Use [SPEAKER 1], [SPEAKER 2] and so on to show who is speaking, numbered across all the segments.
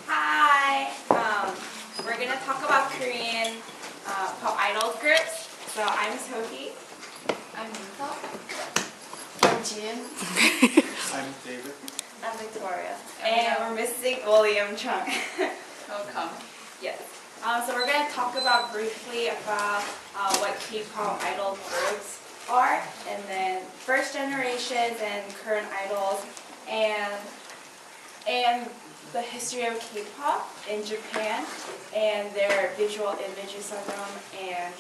[SPEAKER 1] Hi. We're gonna talk about Korean pop idol groups. So I'm Sohee.
[SPEAKER 2] I'm Yuka. I'm Jin.
[SPEAKER 3] I'm David.
[SPEAKER 2] I'm Victoria.
[SPEAKER 1] And we're missing William Chung.
[SPEAKER 2] Welcome.
[SPEAKER 1] Yes. So we're gonna talk about briefly about what K-pop idol groups are, and then first generations and current idols, and the history of K-pop in Japan, and their visual images of them, and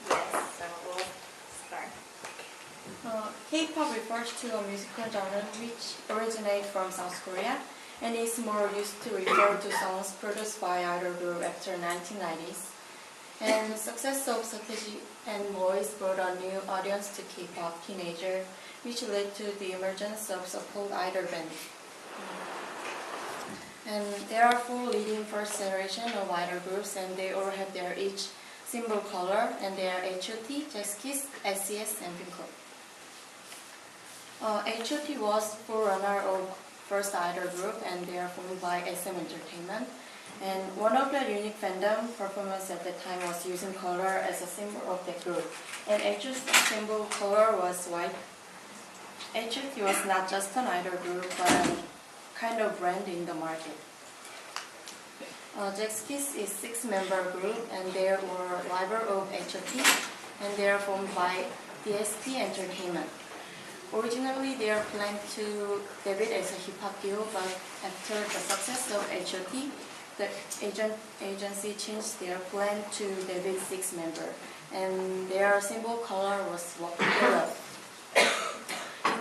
[SPEAKER 1] yes, so we'll start.
[SPEAKER 2] K-pop refers to a musical genre which originates from South Korea and is more used to refer to songs produced by idol group after 1990s. And the success of Satoshi and Boys brought a new audience to K-pop teenager, which led to the emergence of so-called idol bands. And there are 4 leading first generation of idol groups, and they all have their each symbol color, and they are H.O.T, J.S.K.I.S, S.E.S, and Pinkle. H.O.T was forerunner of first idol group, and they are formed by SM Entertainment. And one of the unique fandom performance at the time was using color as a symbol of the group. And H.O.T's symbol color was white. H.O.T was not just an idol group, but a kind of brand in the market. J.S.K.I.S is 6-member group, and they were rival of H.O.T, and they are formed by DSP Entertainment. Originally, they are planned to debut as a hip-hop duo, but after the success of H.O.T, the agency changed their plan to debut 6-member, and their symbol color was yellow.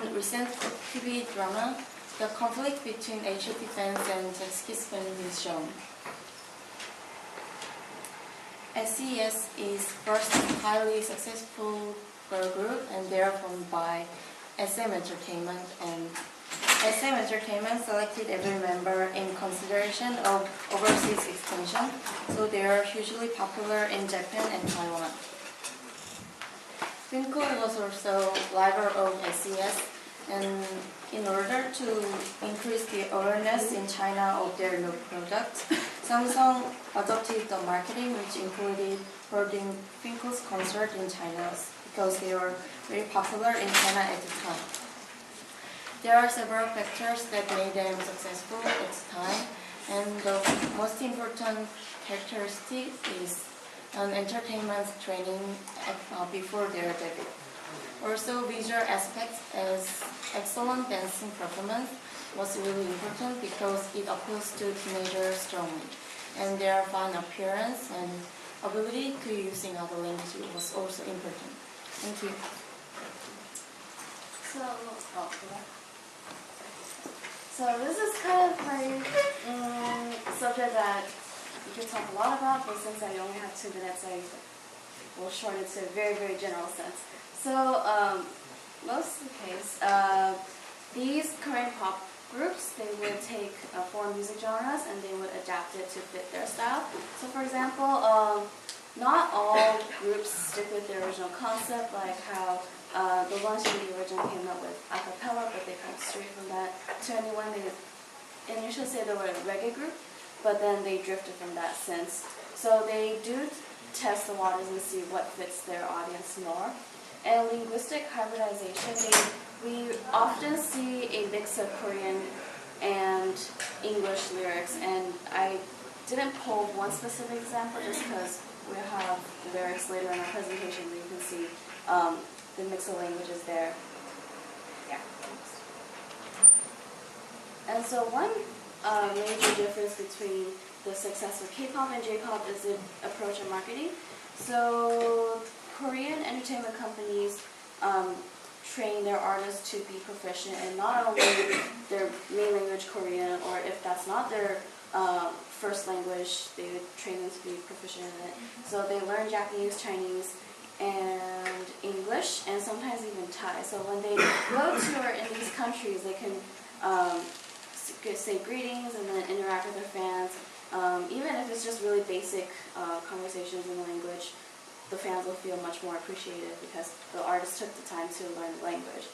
[SPEAKER 2] In recent TV drama, the conflict between H.O.T fans and J.S.K.I.S fans is shown. S.E.S is first highly successful girl group, and they are formed by SM Entertainment, and SM Entertainment selected every member in consideration of overseas expansion, so they are hugely popular in Japan and Taiwan. Pinkle was also rival of SES, and in order to increase the awareness in China of their new product, Samsung adopted the marketing, which included holding Pinkle's concert in China because they were very popular in China at the time. There are several factors that made them successful at the time, and the most important characteristic is an entertainment training before their debut. Also, visual aspects as excellent dancing performance was really important because it appeals to teenagers strongly, and their fun appearance and ability to use in other languages was also important. Thank you.
[SPEAKER 4] So this is kind of a subject that you could talk a lot about, but since I only have 2 minutes, I will shorten it to a very, very general sense. So most of the case, these Korean pop groups, they would take 4 music genres and they would adapt it to fit their style. So for example, not all groups stick with their original concept, like how the ones from the original came up with a cappella, but they kind of strayed from that. 21, they initially said they were a reggae group, but then they drifted from that since. So they do test the waters and see what fits their audience more. And linguistic hybridization, we often see a mix of Korean and English lyrics, and I didn't pull one specific example just because we have lyrics later in our presentation where you can see the mix of languages there. Yeah. And so one major difference between the success of K-pop and J-pop is the approach of marketing. So Korean entertainment companies train their artists to be proficient in not only their main language, Korean, or if that's not their first language, they would train them to be proficient in it. So they learn Japanese, Chinese, and English, and sometimes even Thai. So when they go tour in these countries, they can say greetings and then interact with their fans, even if it's just really basic conversations in the language. the fans will feel much more appreciated because the artist took the time to learn the language.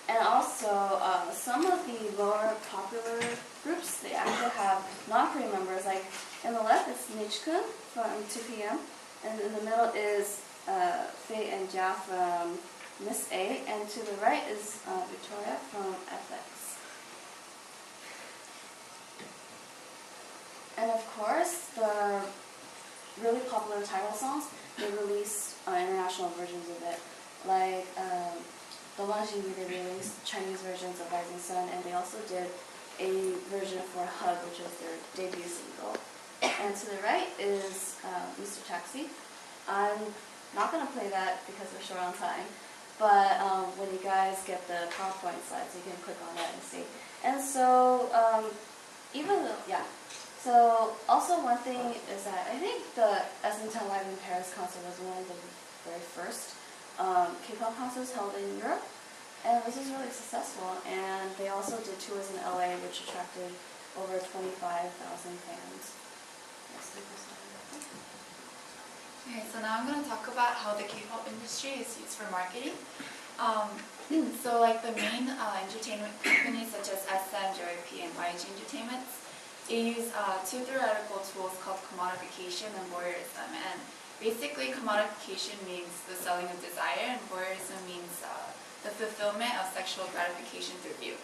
[SPEAKER 4] And also, some of the more popular groups, they actually have non-Korean members. Like in the left, it's Nichkun from 2PM, and in the middle is Faye and Jia from Miss A, and to the right is Victoria from FX. And of course, the really popular title songs, they released international versions of it. Like the Wanjingi, they released Chinese versions of Rising Sun, and they also did a version for Hug, which was their debut single. And to the right is Mr. Taxi. I'm not going to play that because we're short on time, but when you guys get the PowerPoint slides, you can click on that and see. And so, so also one thing is that I think the SM10 Live in Paris concert was one of the very first K-pop concerts held in Europe, and this was really successful. And they also did tours in LA, which attracted over 25,000 fans.
[SPEAKER 5] Okay, so now I'm going to talk about how the K-pop industry is used for marketing. So like the main entertainment companies such as SM, JYP, and YG Entertainment, they use two theoretical tools called commodification and voyeurism. And basically commodification means the selling of desire, and voyeurism means the fulfillment of sexual gratification through view.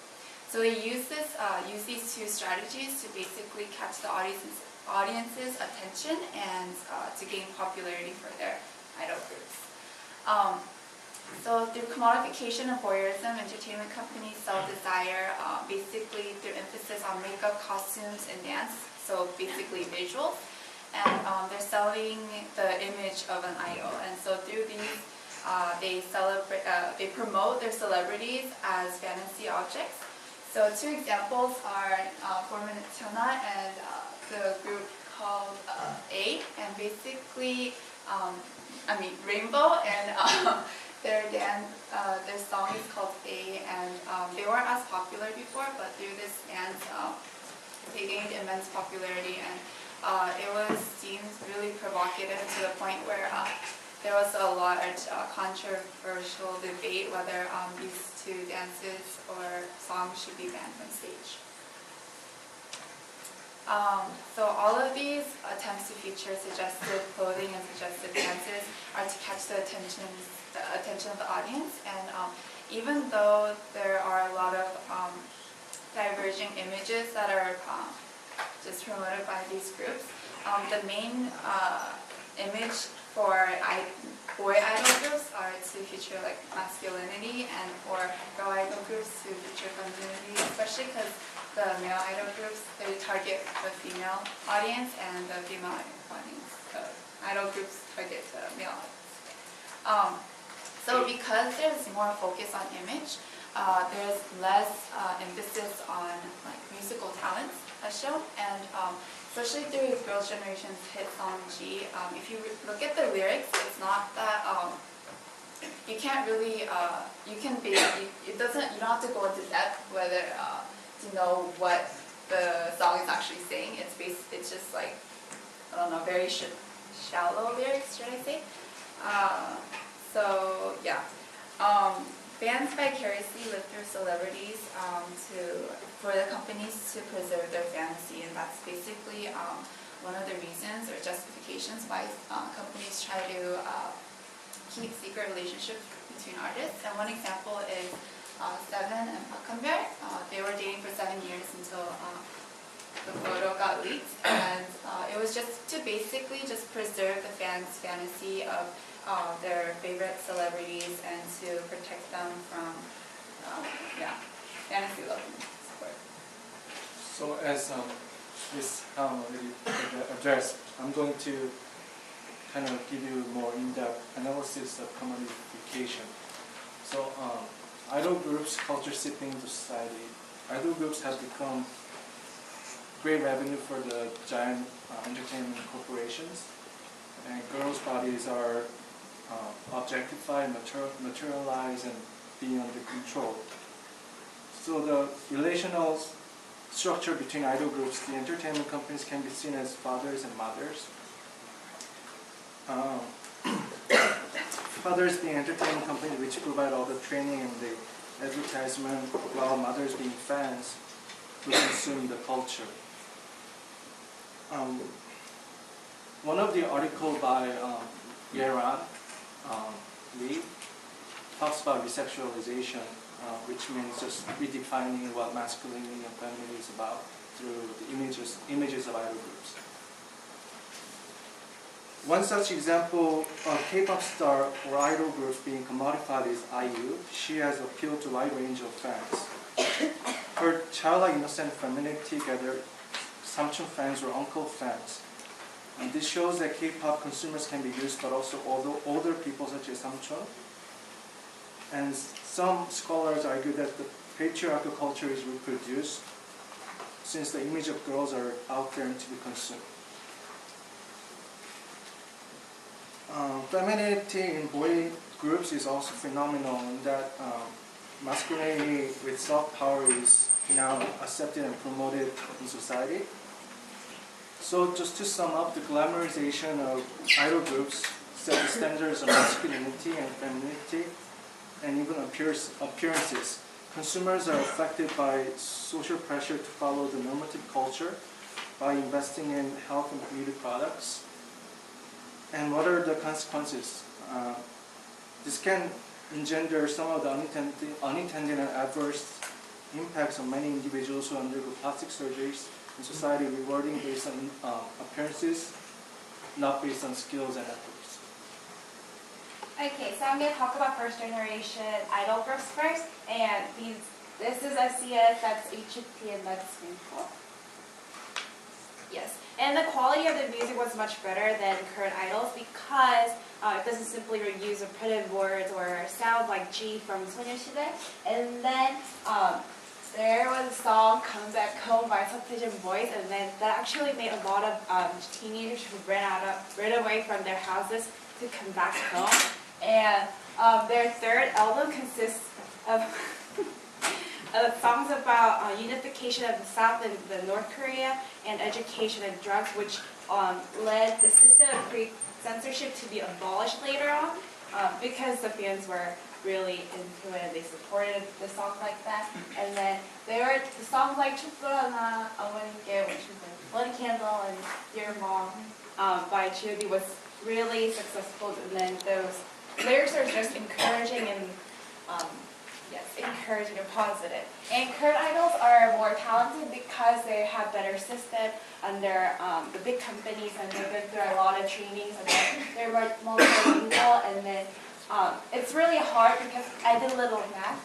[SPEAKER 5] So they use these two strategies to basically catch the audience's attention and to gain popularity for their idol groups. So through commodification and voyeurism, entertainment companies sell desire basically through emphasis on makeup, costumes, and dance, so basically visuals. And they're selling the image of an idol. And so through these, they promote their celebrities as fantasy objects. So two examples are 4 Minute Tuna and the group called A, and basically, Rainbow, and their song is called A, and they weren't as popular before, but through this dance, they gained immense popularity, and it was deemed really provocative to the point where there was a large controversial debate whether these two dances or songs should be banned from stage. So all of these attempts to feature suggestive clothing and suggestive dances are to catch the attention of the audience. And even though there are a lot of diverging images that are just promoted by these groups, the main image for boy idol groups are to feature like masculinity, and for girl idol groups to feature femininity, especially because the male idol groups, they target the female audience, and the female audience, the idol groups target the male audience. So because there's more focus on image, there's less emphasis on like musical talents as shown, and especially through Girls' Generation's hit song G, if you look at the lyrics, it's not that you can't really you don't have to go into depth whether to know what the song is actually saying. It's just like, I don't know, very shallow lyrics, should I say? So yeah, bands vicariously live through celebrities for the companies to preserve their fantasy, and that's basically one of the reasons or justifications why companies try to keep secret relationships between artists. And one example is Seven and Park. They were dating for 7 years until the photo got leaked, and it was just to basically just preserve the fans' fantasy of their favorite celebrities and to protect them from fantasy love and support.
[SPEAKER 3] So as Ms. Ham already addressed, I'm going to kind of give you more in-depth analysis of commodification. So idol groups culture seeping into society. Idol groups have become great revenue for the giant entertainment corporations, and girls' bodies are objectified, materialized, and being under control. So the relational structure between idol groups, the entertainment companies can be seen as fathers and mothers. Um, Fathers being entertainment company which provide all the training and the advertisement, while mothers being fans who consume the culture. One of the article by Yeran Lee talks about resexualization, which means just redefining what masculinity and femininity is about through the images of idol groups. One such example of K-pop star or idol group being commodified is IU. She has appealed to a wide range of fans. Her childlike innocent femininity gathered Samchung fans or uncle fans. And this shows that K-pop consumers can be used, but also older people such as Samchung. And some scholars argue that the patriarchal culture is reproduced since the image of girls are out there and to be consumed. Femininity in boy groups is also phenomenal in that masculinity with self-power is now accepted and promoted in society. So just to sum up, the glamorization of idol groups set the standards of masculinity and femininity and even appearances. Consumers are affected by social pressure to follow the normative culture by investing in health and beauty products. And what are the consequences? This can engender some of the unintended and adverse impacts on many individuals who undergo plastic surgeries in society, rewarding based on appearances, not based on skills and efforts.
[SPEAKER 1] Okay, so I'm going to talk about first generation idol groups first, and this is SES, that's HT, and that's Singapore. Yes, and the quality of the music was much better than current idols because it doesn't simply reuse repetitive words or sound like G from 소녀시대. And then there was a song "Come Back Home" by Substation Boys, and then that actually made a lot of teenagers who ran away from their houses to come back home. And their third album consists of songs about unification of the South and the North Korea and education and drugs, which led the system of censorship to be abolished later on because the fans were really into it and they supported the songs like that. And then there were the songs like "촛불하나," 어머니께, which was like "Bloody Candle," and "Dear Mom" by G.O.D was really successful. And then those lyrics are just encouraging and yes, encouraging and positive. And current idols are more talented because they have better system under the big companies, and they've been through a lot of trainings, and they're more multilingual. And then it's really hard because I did a little math.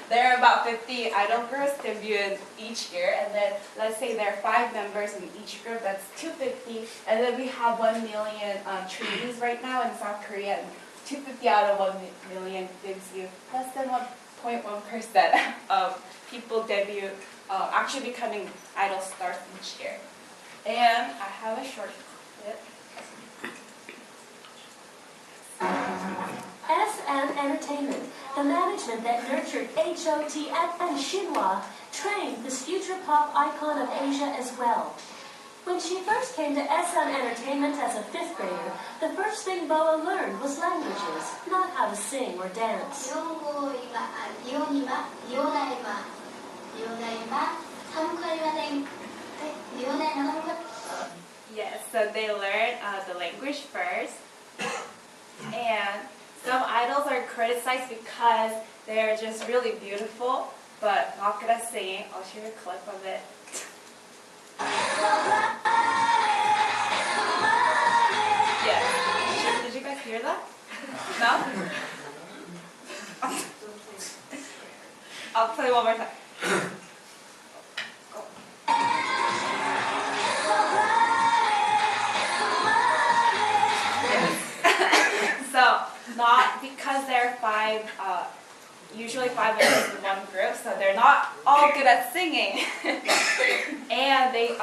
[SPEAKER 1] There are about 50 idol groups debuted each year, and then let's say there are 5 members in each group, that's 250, and then we have 1 million trainees right now in South Korea, and 250 out of 1 million gives you less than 1.1% of people debut, actually becoming idol stars each year. And I have a short clip.
[SPEAKER 6] SM Entertainment, the management that nurtured HOT and Shinhwa, trained this future pop icon of Asia as well. When she first came to SM Entertainment as a 5th grader, the first thing Boa learned was languages, not how to sing or dance.
[SPEAKER 1] Yes, so they learn the language first, and some idols are criticized because they're just really beautiful, but not good at singing. I'll show you a clip of it. Yes. Did you guys hear that? No? I'll play one more time. So, not because there are usually 5 members in one group, so they're not all good at singing. And they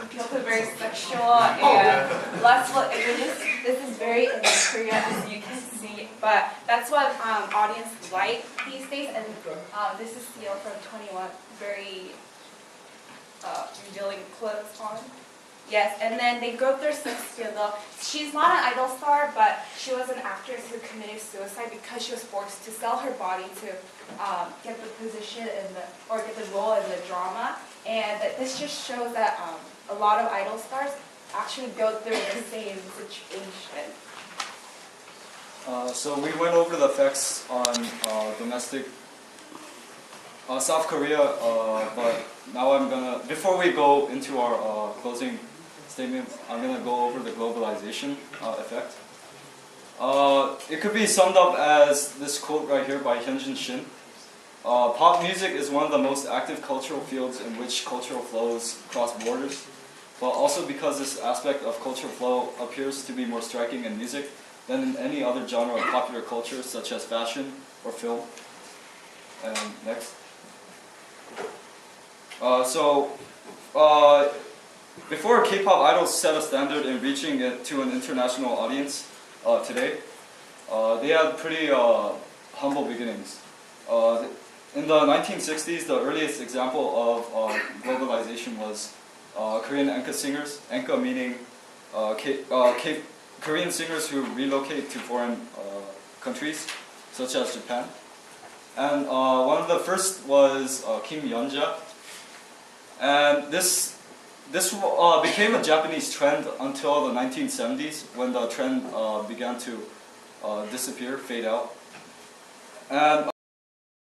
[SPEAKER 1] appeal to very sexual and lustful images. This is very in Korea, as you can see, but that's what audience like these days. And this is Seal from 21, very revealing clothes on. Yes, and then they go through some scandal. She's not an idol star, but she was an actress who committed suicide because she was forced to sell her body to get the position or get the role in the drama. And this just shows that a lot of idol stars actually go through the same situation.
[SPEAKER 7] So we went over the effects on domestic South Korea, but now before we go into our closing statement, I'm gonna go over the globalization effect. It could be summed up as this quote right here by Hyunjin Shin. Pop music is one of the most active cultural fields in which cultural flows cross borders, but also because this aspect of cultural flow appears to be more striking in music than in any other genre of popular culture, such as fashion or film. And next. Before K-pop idols set a standard in reaching it to an international audience today, they had pretty humble beginnings. In the 1960s, the earliest example of globalization was Korean enka singers. Enka meaning Korean singers who relocate to foreign countries, such as Japan. And one of the first was Kim Yeonja. And this became a Japanese trend until the 1970s, when the trend began to disappear, fade out. And